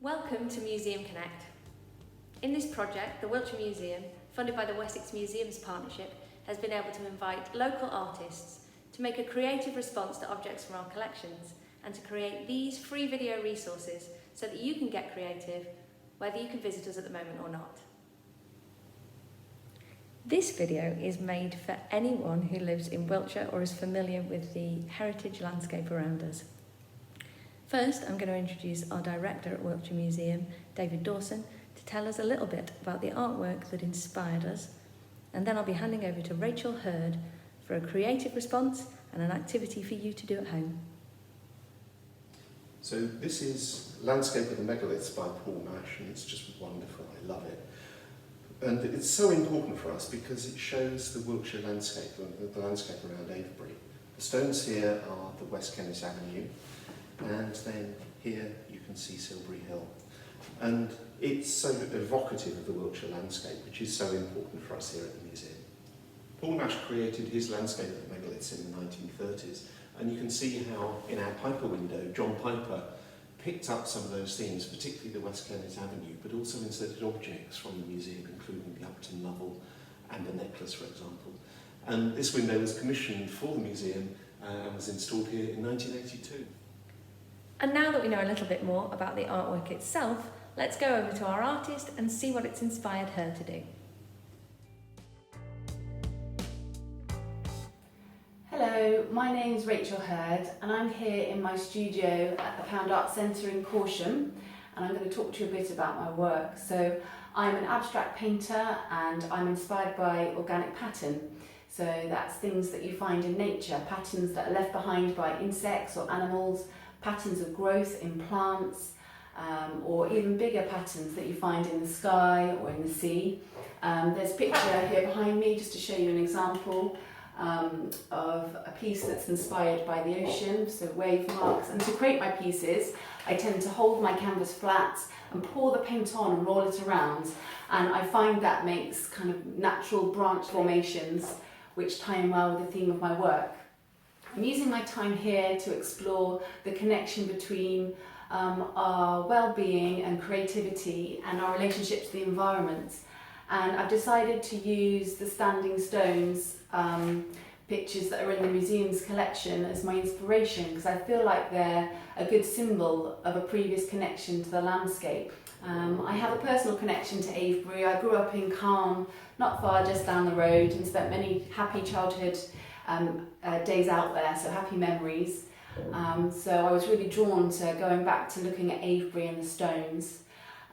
Welcome to Museum Connect. In this project, the Wiltshire Museum, funded by the Wessex Museums Partnership, has been able to invite local artists to make a creative response to objects from our collections and to create these free video resources so that you can get creative, whether you can visit us at the moment or not. This video is made for anyone who lives in Wiltshire or is familiar with the heritage landscape around us. First, I'm going to introduce our director at Wiltshire Museum, David Dawson, to tell us a little bit about the artwork that inspired us, and then I'll be handing over to Rachel Hurd for a creative response and an activity for you to do at home. So this is Landscape of the Megaliths by Paul Nash, and it's just wonderful, I love it. And it's so important for us because it shows the Wiltshire landscape, the landscape around Avebury. The stones here are the West Kennett Avenue, and then here you can see Silbury Hill. And it's so evocative of the Wiltshire landscape, which is so important for us here at the museum. Paul Nash created his landscape of the Megaliths in the 1930s, and you can see how in our Piper window, John Piper picked up some of those themes, particularly the West Kennett Avenue, but also inserted objects from the museum, including the Upton Lovell and the necklace, for example. And this window was commissioned for the museum and was installed here in 1982. And now that we know a little bit more about the artwork itself, let's go over to our artist and see what it's inspired her to do. Hello, my name's Rachel Hurd and I'm here in my studio at the Pound Art Centre in Corsham, and I'm going to talk to you a bit about my work. So I'm an abstract painter and I'm inspired by organic pattern. So that's things that you find in nature, patterns that are left behind by insects or animals, patterns of growth in plants, or even bigger patterns that you find in the sky or in the sea. There's a picture here behind me just to show you an example of a piece that's inspired by the ocean, so wave marks. And to create my pieces, I tend to hold my canvas flat and pour the paint on and roll it around, and I find that makes kind of natural branch formations which tie in well with the theme of my work. I'm using my time here to explore the connection between our well-being and creativity and our relationship to the environment. And I've decided to use the standing stones pictures that are in the museum's collection as my inspiration, because I feel like they're a good symbol of a previous connection to the landscape. I have a personal connection to Avebury. I grew up in Calne, not far just down the road, and spent many happy childhood days out there, so happy memories. So I was really drawn to going back to looking at Avebury and the stones.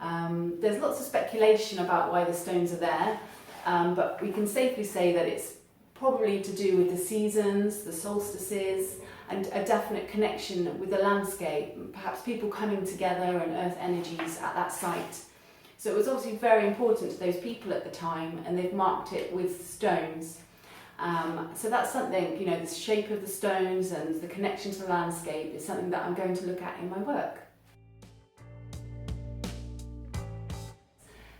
There's lots of speculation about why the stones are there, but we can safely say that it's probably to do with the seasons, the solstices, and a definite connection with the landscape, perhaps people coming together and earth energies at that site. So it was obviously very important to those people at the time, and they've marked it with stones. So that's something, you know, the shape of the stones and the connection to the landscape is something that I'm going to look at in my work.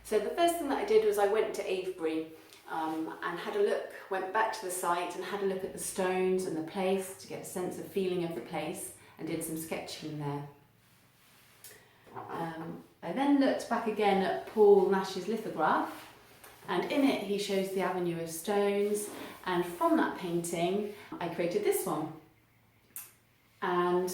So the first thing that I did was I went to Avebury and had a look, went back to the site and had a look at the stones and the place to get a sense of feeling of the place, and did some sketching there. I then looked back again at Paul Nash's lithograph, and in it he shows the avenue of stones, and from that painting I created this one. And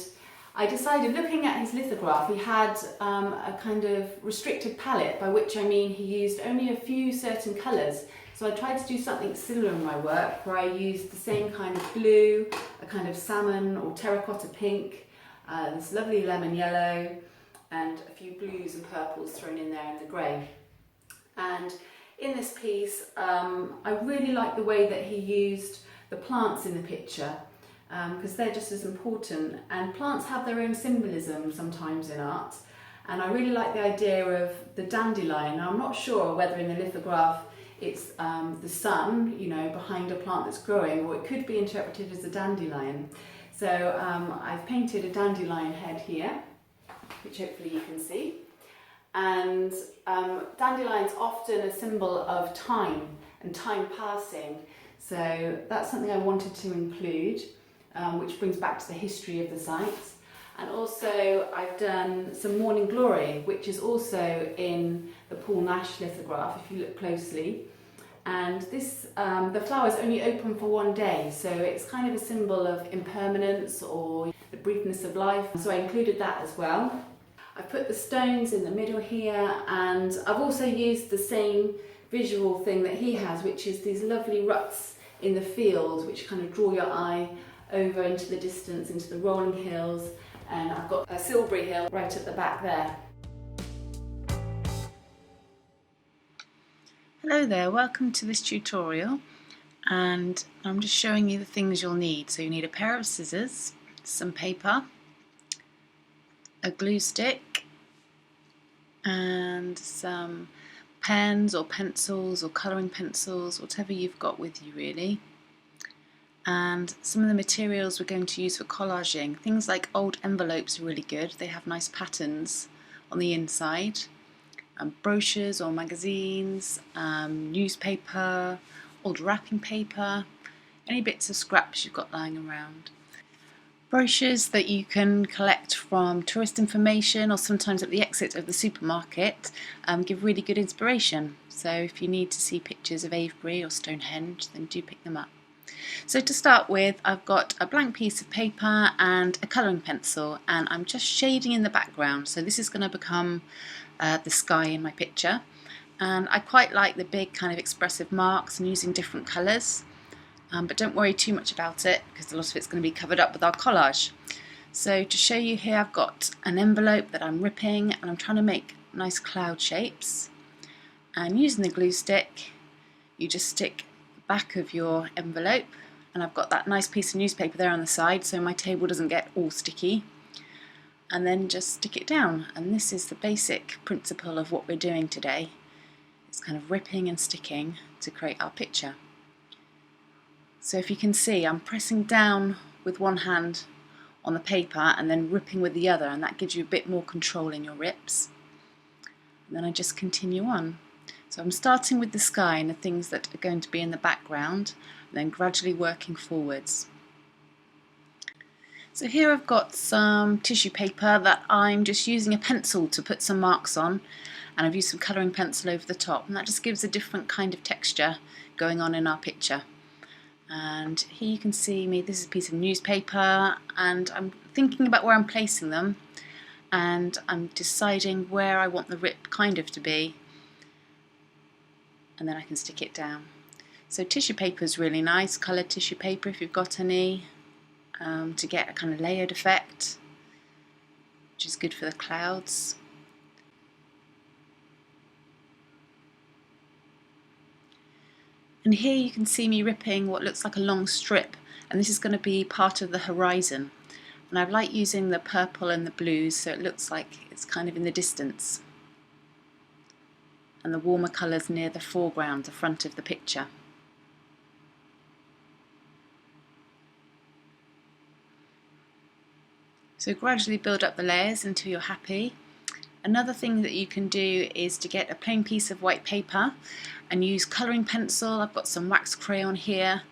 I decided, looking at his lithograph, he had a kind of restricted palette, by which I mean he used only a few certain colours. So I tried to do something similar in my work, where I used the same kind of blue, a kind of salmon or terracotta pink, this lovely lemon yellow, and a few blues and purples thrown in there in the grey. And in this piece, I really like the way that he used the plants in the picture, because they're just as important, and plants have their own symbolism sometimes in art, and I really like the idea of the dandelion. Now, I'm not sure whether in the lithograph it's the sun, you know, behind a plant that's growing, or it could be interpreted as a dandelion. So I've painted a dandelion head here, which hopefully you can see. And dandelion's often a symbol of time and time passing, so that's something I wanted to include, which brings back to the history of the site. And also I've done some Morning Glory, which is also in the Paul Nash lithograph, if you look closely. And this, the flower is only open for one day, so it's kind of a symbol of impermanence or the briefness of life. So I included that as well. I've put the stones in the middle here, and I've also used the same visual thing that he has, which is these lovely ruts in the field, which kind of draw your eye over into the distance, into the rolling hills. And I've got a Silbury Hill right at the back there. Hello there, welcome to this tutorial, and I'm just showing you the things you'll need. So you need a pair of scissors, some paper, a glue stick, and some pens or pencils or colouring pencils, whatever you've got with you really. And some of the materials we're going to use for collaging, things like old envelopes are really good, they have nice patterns on the inside. Brochures or magazines, newspaper, old wrapping paper, any bits of scraps you've got lying around. Brochures that you can collect from tourist information or sometimes at the exit of the supermarket give really good inspiration. So if you need to see pictures of Avebury or Stonehenge, then do pick them up. So to start with, I've got a blank piece of paper and a colouring pencil, and I'm just shading in the background. So this is going to become the sky in my picture, and I quite like the big kind of expressive marks and using different colours, but don't worry too much about it because a lot of it's going to be covered up with our collage. So to show you here, I've got an envelope that I'm ripping and I'm trying to make nice cloud shapes, and using the glue stick you just stick the back of your envelope, and I've got that nice piece of newspaper there on the side so my table doesn't get all sticky, and then just stick it down. And this is the basic principle of what we're doing today. It's kind of ripping and sticking to create our picture. So if you can see, I'm pressing down with one hand on the paper and then ripping with the other, and that gives you a bit more control in your rips. And then I just continue on. So I'm starting with the sky and the things that are going to be in the background, and then gradually working forwards. So here I've got some tissue paper that I'm just using a pencil to put some marks on, and I've used some colouring pencil over the top, and that just gives a different kind of texture going on in our picture. And here you can see me, this is a piece of newspaper, and I'm thinking about where I'm placing them, and I'm deciding where I want the rip kind of to be, and then I can stick it down. So tissue paper is really nice, coloured tissue paper if you've got any, to get a kind of layered effect, which is good for the clouds. And here you can see me ripping what looks like a long strip, and this is going to be part of the horizon. And I like using the purple and the blues so it looks like it's kind of in the distance, and the warmer colours near the foreground, the front of the picture. So gradually build up the layers until you're happy. Another thing that you can do is to get a plain piece of white paper and use colouring pencil. I've got some wax crayon here,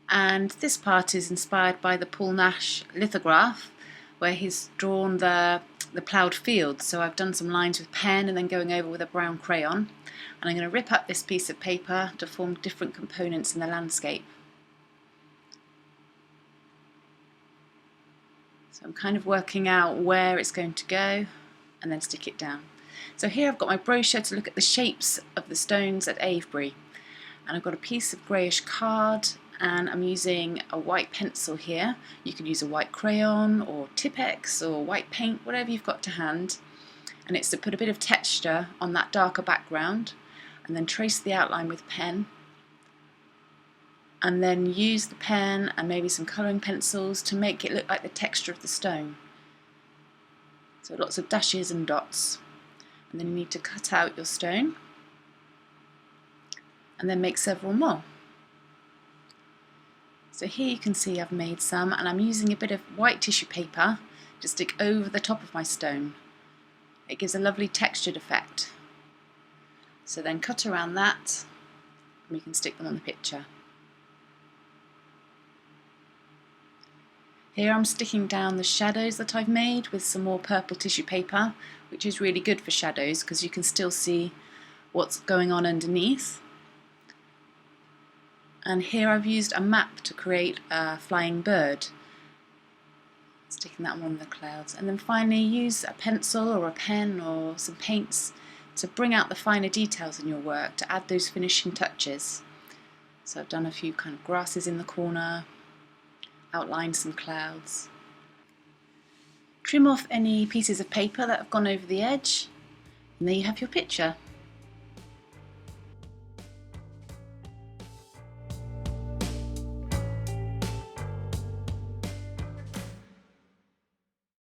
and this part is inspired by the Paul Nash lithograph where he's drawn the ploughed field. So I've done some lines with pen and then going over with a brown crayon, and I'm going to rip up this piece of paper to form different components in the landscape. So I'm kind of working out where it's going to go and then stick it down. So here I've got my brochure to look at the shapes of the stones at Avebury, and I've got a piece of greyish card, and I'm using a white pencil here. You can use a white crayon or Tipp-Ex or white paint, whatever you've got to hand, and it's to put a bit of texture on that darker background, and then trace the outline with pen, and then use the pen and maybe some colouring pencils to make it look like the texture of the stone. So lots of dashes and dots, and then you need to cut out your stone and then make several more. So here you can see I've made some, and I'm using a bit of white tissue paper to stick over the top of my stone. It gives a lovely textured effect. So then cut around that and we can stick them on the picture. Here I'm sticking down the shadows that I've made with some more purple tissue paper, which is really good for shadows because you can still see what's going on underneath. And here I've used a map to create a flying bird, sticking that one in the clouds. And then finally use a pencil or a pen or some paints to bring out the finer details in your work, to add those finishing touches. So I've done a few kind of grasses in the corner, outlined some clouds. Trim off any pieces of paper that have gone over the edge, and there you have your picture.